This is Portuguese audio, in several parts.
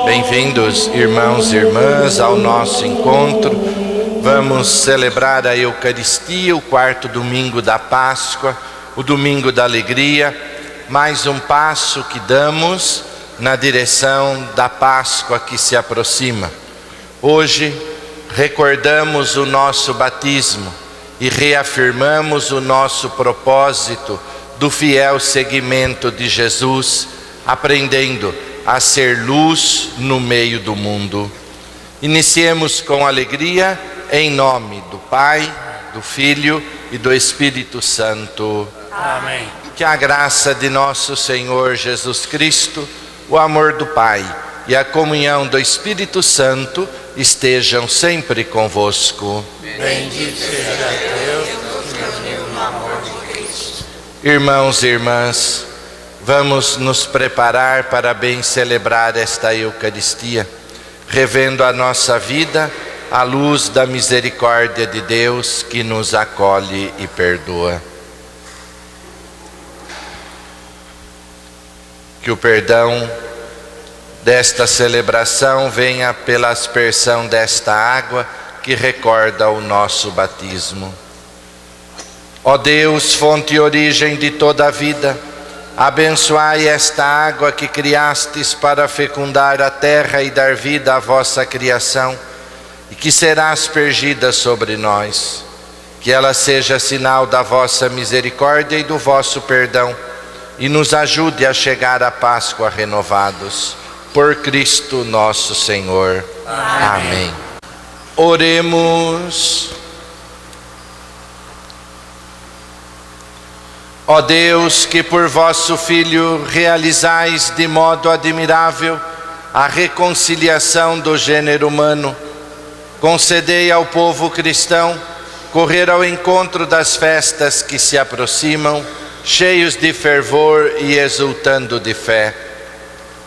Bem-vindos, irmãos e irmãs, ao nosso encontro. Vamos celebrar a Eucaristia, o quarto domingo da Páscoa, o domingo da alegria. Mais um passo que damos na direção da Páscoa que se aproxima. Hoje recordamos o nosso batismo e reafirmamos o nosso propósito do fiel seguimento de Jesus, aprendendo a ser luz no meio do mundo. Iniciemos com alegria, em nome do Pai, do Filho e do Espírito Santo. Amém. Que a graça de nosso Senhor Jesus Cristo, o amor do Pai e a comunhão do Espírito Santo estejam sempre convosco. Bendito seja Deus, que nos uniu no amor de Cristo. Irmãos e irmãs, vamos nos preparar para bem celebrar esta Eucaristia, revendo a nossa vida à luz da misericórdia de Deus que nos acolhe e perdoa. Que o perdão desta celebração venha pela aspersão desta água que recorda o nosso batismo. Ó Deus, fonte e origem de toda a vida, abençoai esta água que criastes para fecundar a terra e dar vida à vossa criação, e que será aspergida sobre nós. Que ela seja sinal da vossa misericórdia e do vosso perdão, e nos ajude a chegar à Páscoa renovados. Por Cristo nosso Senhor. Amém. Oremos. Ó Deus, que por vosso Filho realizais de modo admirável a reconciliação do gênero humano, concedei ao povo cristão correr ao encontro das festas que se aproximam, cheios de fervor e exultando de fé.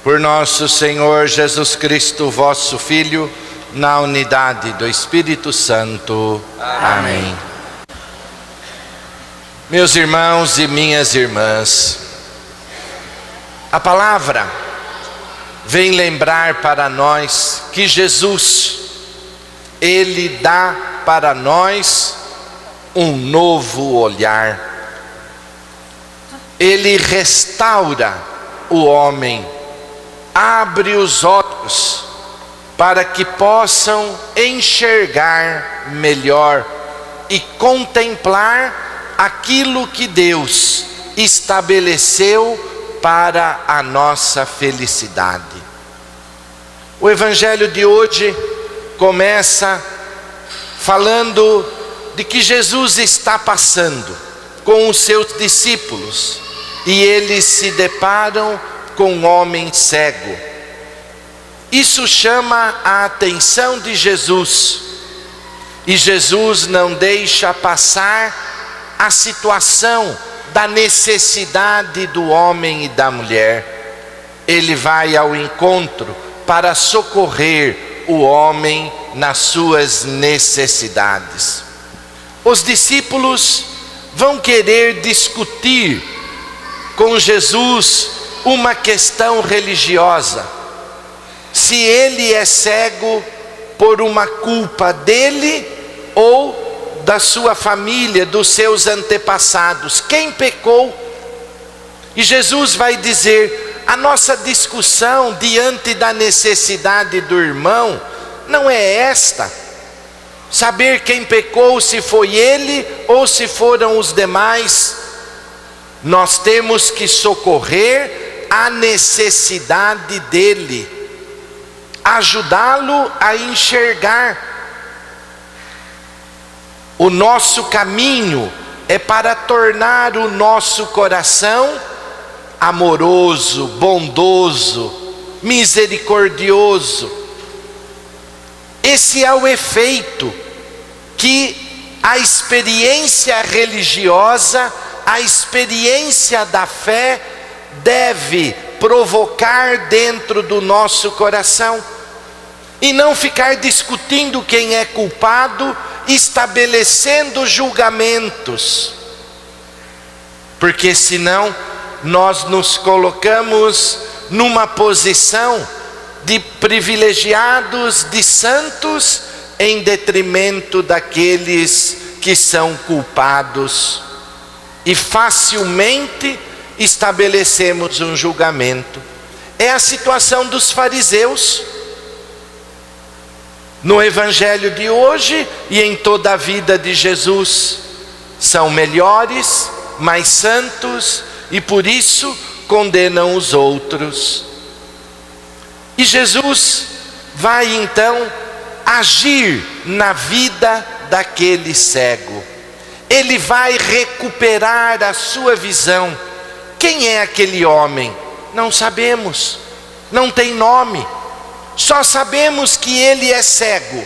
Por nosso Senhor Jesus Cristo, vosso Filho, na unidade do Espírito Santo. Amém. Meus irmãos e minhas irmãs, a palavra vem lembrar para nós que Jesus, Ele dá para nós um novo olhar. Ele restaura o homem, abre os olhos para que possam enxergar melhor e contemplar aquilo que Deus estabeleceu para a nossa felicidade. O Evangelho de hoje começa falando de que Jesus está passando com os seus discípulos e eles se deparam com um homem cego. Isso chama a atenção de Jesus, e Jesus não deixa passar a situação da necessidade do homem e da mulher. Ele vai ao encontro para socorrer o homem nas suas necessidades. Os discípulos vão querer discutir com Jesus uma questão religiosa. Se ele é cego por uma culpa dele ou da sua família, dos seus antepassados, quem pecou? E Jesus vai dizer: a nossa discussão diante da necessidade do irmão não é esta, saber quem pecou, se foi ele ou se foram os demais. Nós temos que socorrer a necessidade dele, ajudá-lo a enxergar. O nosso caminho é para tornar o nosso coração amoroso, bondoso, misericordioso. Esse é o efeito que a experiência religiosa a experiência da fé deve provocar dentro do nosso coração, e não ficar discutindo quem é culpado, estabelecendo julgamentos, porque senão nós nos colocamos numa posição de privilegiados, de santos, em detrimento daqueles que são culpados, e facilmente estabelecemos um julgamento. É a situação dos fariseus no evangelho de hoje e em toda a vida de Jesus. São melhores, mais santos, e por isso condenam os outros. E Jesus vai então agir na vida daquele cego. Ele vai recuperar a sua visão. Quem é aquele homem? Não sabemos, não tem nome. Só sabemos que ele é cego,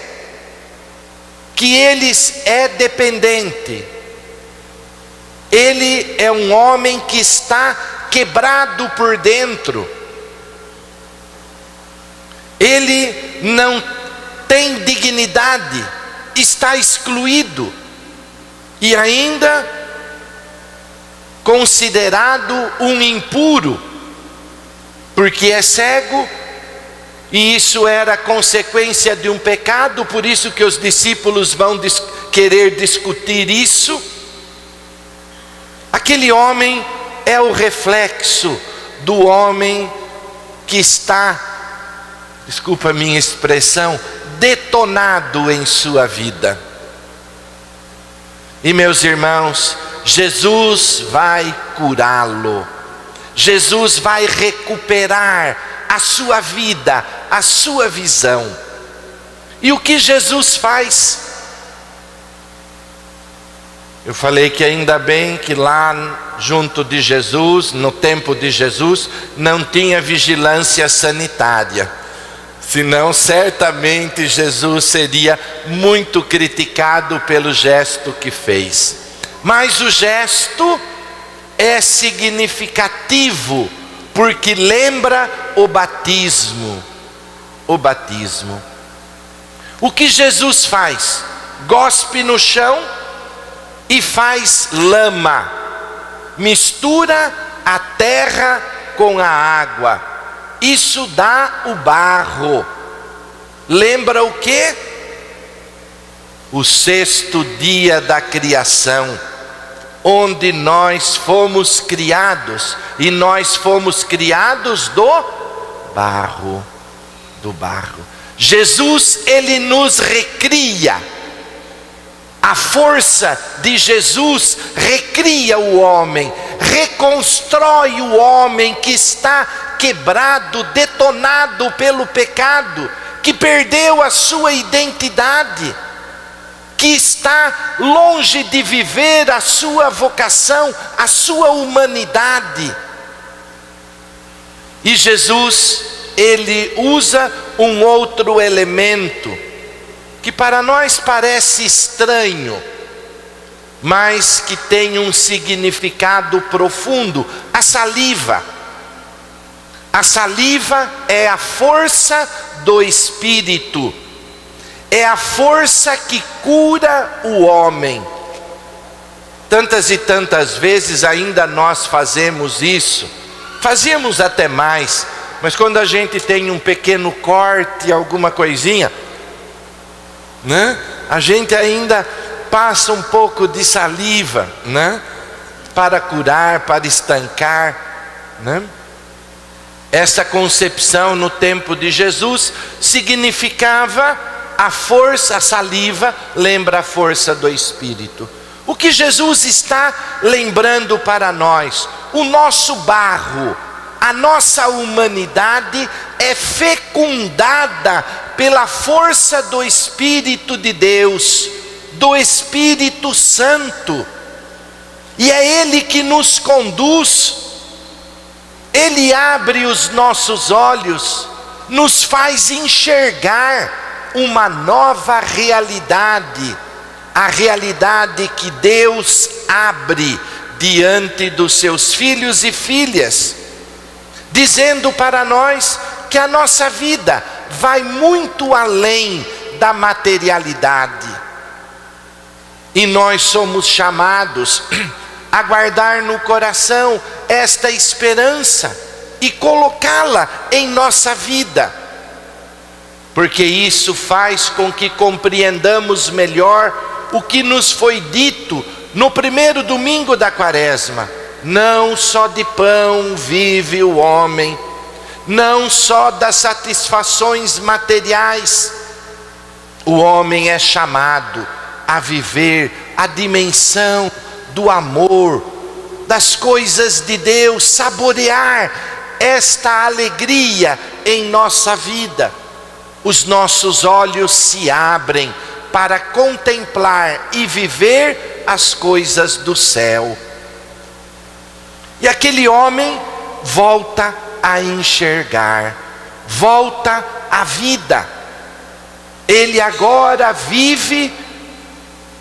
que ele é dependente. Ele é um homem que está quebrado por dentro. Ele não tem dignidade, está excluído e ainda considerado um impuro, porque é cego, e isso era consequência de um pecado. Por isso que os discípulos vão querer discutir isso. Aquele homem é o reflexo do homem que está, desculpa a minha expressão, detonado em sua vida. E meus irmãos, Jesus vai curá-lo. Jesus vai recuperar a sua vida, a sua visão. E o que Jesus faz? Eu falei que ainda bem que lá junto de Jesus, no tempo de Jesus, não tinha vigilância sanitária. Senão certamente Jesus seria muito criticado pelo gesto que fez. Mas o gesto é significativo, porque lembra o batismo. O batismo. O que Jesus faz? Gospe no chão e faz lama, mistura a terra com a água, isso dá o barro. Lembra o quê? O sexto dia da criação, onde nós fomos criados, e nós fomos criados do barro, Jesus, ele nos recria. A força de Jesus recria o homem, reconstrói o homem que está quebrado, detonado pelo pecado, que perdeu a sua identidade, que está longe de viver a sua vocação, a sua humanidade. E Jesus, ele usa um outro elemento, que para nós parece estranho, mas que tem um significado profundo: a saliva. A saliva é a força do Espírito, é a força que cura o homem. Tantas e tantas vezes ainda nós fazemos isso, fazíamos até mais, mas quando a gente tem um pequeno corte, alguma coisinha, né? A gente ainda passa um pouco de saliva, né? Para curar, para estancar, né? Essa concepção no tempo de Jesus significava a força, a saliva lembra a força do Espírito. O que Jesus está lembrando para nós? O nosso barro, a nossa humanidade é fecundada pela força do Espírito de Deus, do Espírito Santo, e é Ele que nos conduz. Ele abre os nossos olhos, nos faz enxergar uma nova realidade, a realidade que Deus abre diante dos seus filhos e filhas, dizendo para nós que a nossa vida vai muito além da materialidade. E nós somos chamados a guardar no coração esta esperança e colocá-la em nossa vida, porque isso faz com que compreendamos melhor o que nos foi dito no primeiro domingo da Quaresma: não só de pão vive o homem, não só das satisfações materiais. O homem é chamado a viver a dimensão do amor, das coisas de Deus, saborear esta alegria em nossa vida. Os nossos olhos se abrem para contemplar e viver as coisas do céu. E aquele homem volta a enxergar, volta à vida. Ele agora vive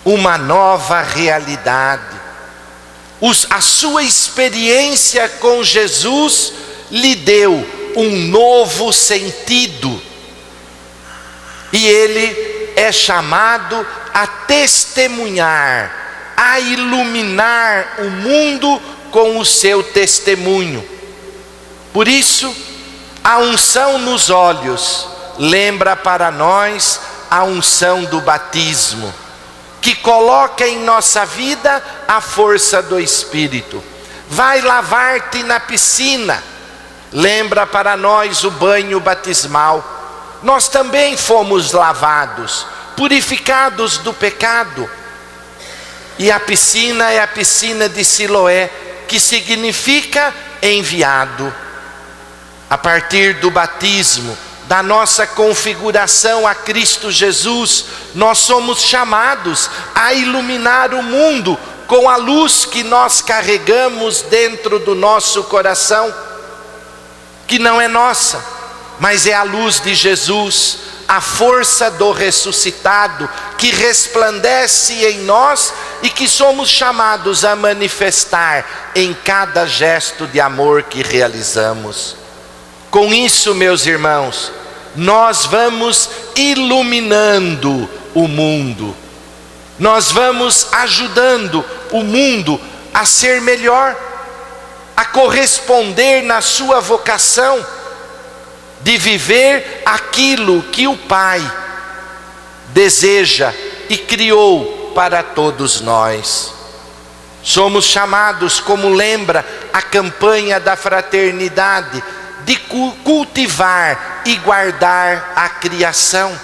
uma nova realidade. A sua experiência com Jesus lhe deu um novo sentido. E ele é chamado a testemunhar, a iluminar o mundo com o seu testemunho. Por isso, a unção nos olhos lembra para nós a unção do batismo, que coloca em nossa vida a força do Espírito. Vai lavar-te na piscina, lembra para nós o banho batismal. Nós também fomos lavados, purificados do pecado. E a piscina é a piscina de Siloé, que significa enviado. A partir do batismo, da nossa configuração a Cristo Jesus, nós somos chamados a iluminar o mundo com a luz que nós carregamos dentro do nosso coração, que não é nossa, mas é a luz de Jesus, a força do ressuscitado que resplandece em nós e que somos chamados a manifestar em cada gesto de amor que realizamos. Com isso, meus irmãos, nós vamos iluminando o mundo, nós vamos ajudando o mundo a ser melhor, a corresponder na sua vocação de viver aquilo que o Pai deseja e criou para todos nós. Somos chamados, como lembra a campanha da fraternidade, de cultivar e guardar a criação,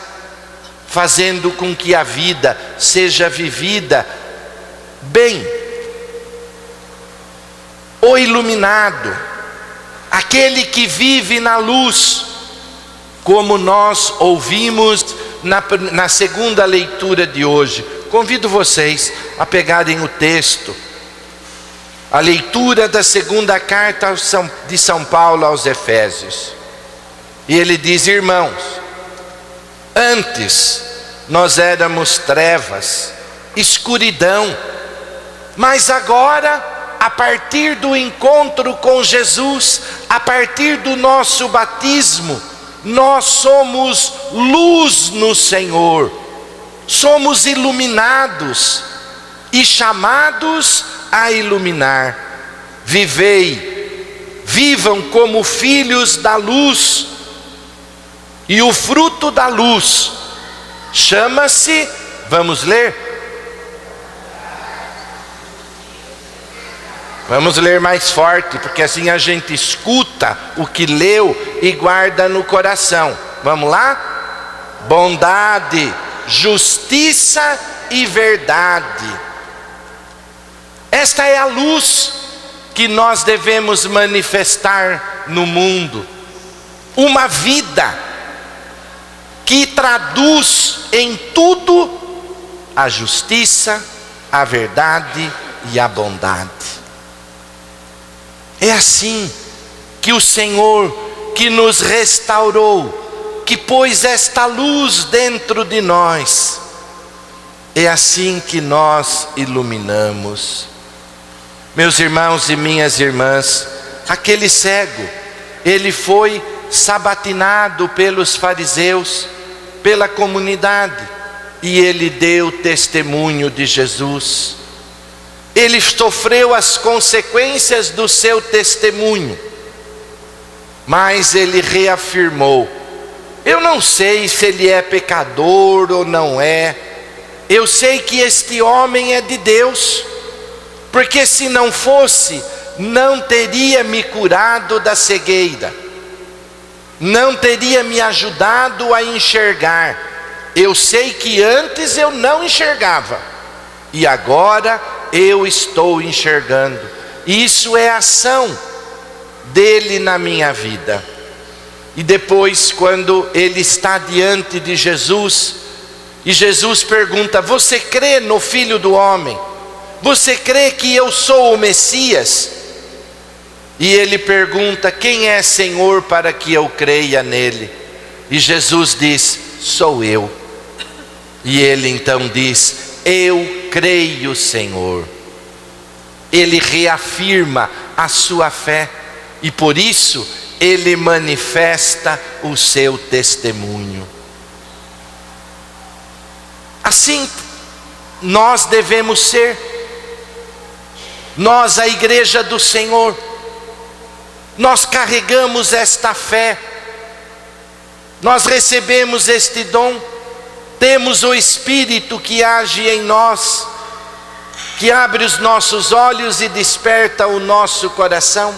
fazendo com que a vida seja vivida bem. O iluminado, aquele que vive na luz, como nós ouvimos na segunda leitura de hoje. Convido vocês a pegarem o texto, a leitura da segunda carta de São Paulo aos Efésios. E ele diz: irmãos, antes nós éramos trevas, escuridão, mas agora, a partir do encontro com Jesus, a partir do nosso batismo, nós somos luz no Senhor, somos iluminados e chamados a iluminar. Vivam como filhos da luz, e o fruto da luz chama-se, vamos ler? Vamos ler mais forte, porque assim a gente escuta o que leu e guarda no coração. Vamos lá? Bondade, justiça e verdade. Esta é a luz que nós devemos manifestar no mundo. Uma vida que traduz em tudo a justiça, a verdade e a bondade. É assim que o Senhor, que nos restaurou, que pôs esta luz dentro de nós, é assim que nós iluminamos. Meus irmãos e minhas irmãs, aquele cego, ele foi sabatinado pelos fariseus, pela comunidade, e ele deu testemunho de Jesus. Ele sofreu as consequências do seu testemunho, mas ele reafirmou: eu não sei se ele é pecador ou não é, eu sei que este homem é de Deus, porque se não fosse, não teria me curado da cegueira, não teria me ajudado a enxergar. Eu sei que antes eu não enxergava, e agora eu estou enxergando. Isso é ação dele na minha vida. E depois, quando ele está diante de Jesus, e Jesus pergunta: você crê no Filho do Homem? Você crê que eu sou o Messias? E ele pergunta: quem é Senhor para que eu creia nele? E Jesus diz: sou eu. E ele então diz: eu creio, Senhor. Ele reafirma a sua fé, e por isso ele manifesta o seu testemunho. Assim nós devemos ser, nós, a igreja do Senhor. Nós carregamos esta fé, nós recebemos este dom, temos o Espírito que age em nós, que abre os nossos olhos e desperta o nosso coração.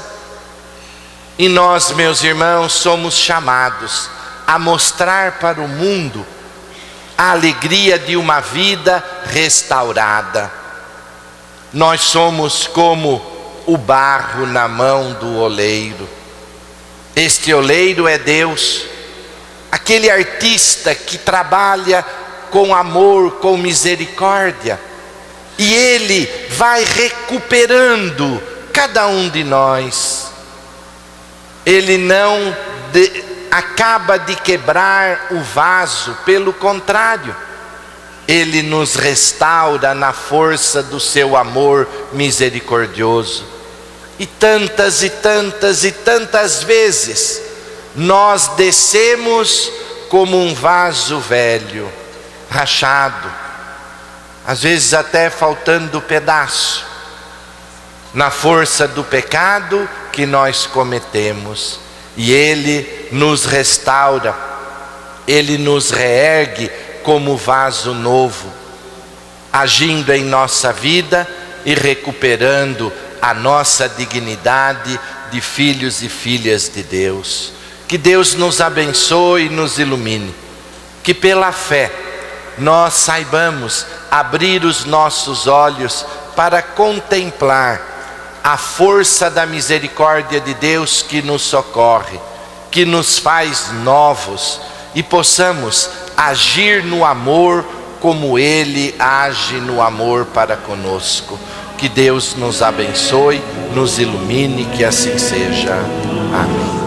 E nós, meus irmãos, somos chamados a mostrar para o mundo a alegria de uma vida restaurada. Nós somos como o barro na mão do oleiro. Este oleiro é Deus, aquele artista que trabalha com amor, com misericórdia, e ele vai recuperando cada um de nós. Ele não acaba de quebrar o vaso, pelo contrário, ele nos restaura na força do seu amor misericordioso. E tantas e tantas e tantas vezes nós descemos como um vaso velho, rachado, às vezes até faltando pedaço, na força do pecado que nós cometemos. E ele nos restaura, ele nos reergue como vaso novo, agindo em nossa vida e recuperando a nossa dignidade de filhos e filhas de Deus. Que Deus nos abençoe e nos ilumine, que pela fé nós saibamos abrir os nossos olhos para contemplar a força da misericórdia de Deus que nos socorre, que nos faz novos, e possamos agir no amor como Ele age no amor para conosco. Que Deus nos abençoe, nos ilumine, que assim seja. Amém.